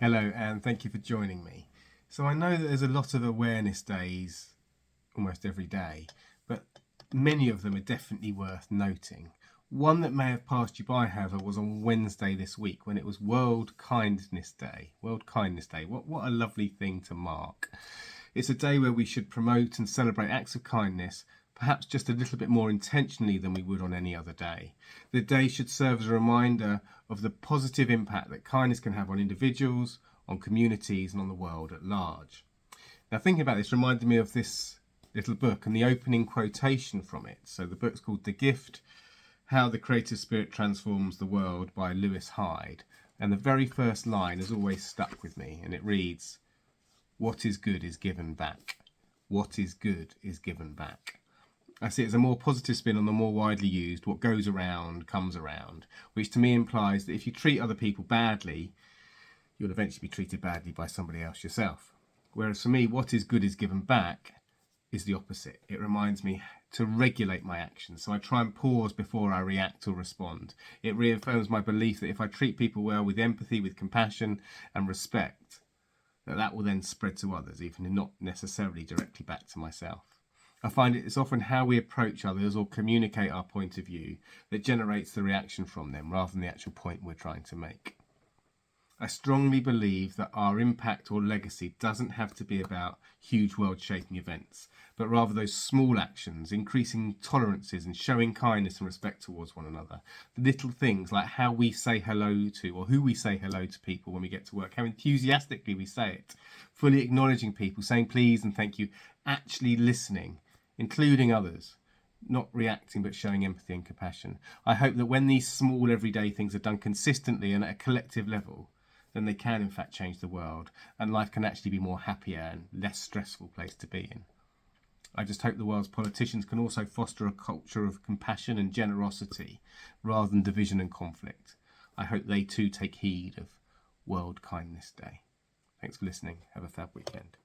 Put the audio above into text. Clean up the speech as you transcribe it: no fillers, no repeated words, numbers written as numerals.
Hello, and thank you for joining me. So I know that there's a lot of awareness days almost every day, but many of them are definitely worth noting. One that may have passed you by, however, was on Wednesday this week when it was World Kindness Day. World Kindness Day. What a lovely thing to mark. It's a day where we should promote and celebrate acts of kindness, perhaps just a little bit more intentionally than we would on any other day. The day should serve as a reminder of the positive impact that kindness can have on individuals, on communities, and on the world at large. Now, thinking about this reminded me of this little book and the opening quotation from it. So the book's called The Gift: How the Creative Spirit Transforms the World by Lewis Hyde. And the very first line has always stuck with me, and it reads, "What is good is given back. What is good is given back." I see it as a more positive spin on the more widely used "what goes around comes around," which to me implies that if you treat other people badly, you'll eventually be treated badly by somebody else yourself. Whereas for me, what is good is given back is the opposite. It reminds me to regulate my actions, so I try and pause before I react or respond. It reaffirms my belief that if I treat people well with empathy, with compassion and respect, that will then spread to others, even if not necessarily directly back to myself. I find it's often how we approach others or communicate our point of view that generates the reaction from them rather than the actual point we're trying to make. I strongly believe that our impact or legacy doesn't have to be about huge world-shaping events, but rather those small actions, increasing tolerances and showing kindness and respect towards one another. The little things like how we say hello to, or who we say hello to people when we get to work, how enthusiastically we say it, fully acknowledging people, saying please and thank you, actually listening, including others, not reacting but showing empathy and compassion. I hope that when these small everyday things are done consistently and at a collective level, then they can in fact change the world and life can actually be a more happier and less stressful place to be in. I just hope the world's politicians can also foster a culture of compassion and generosity rather than division and conflict. I hope they too take heed of World Kindness Day. Thanks for listening. Have a fab weekend.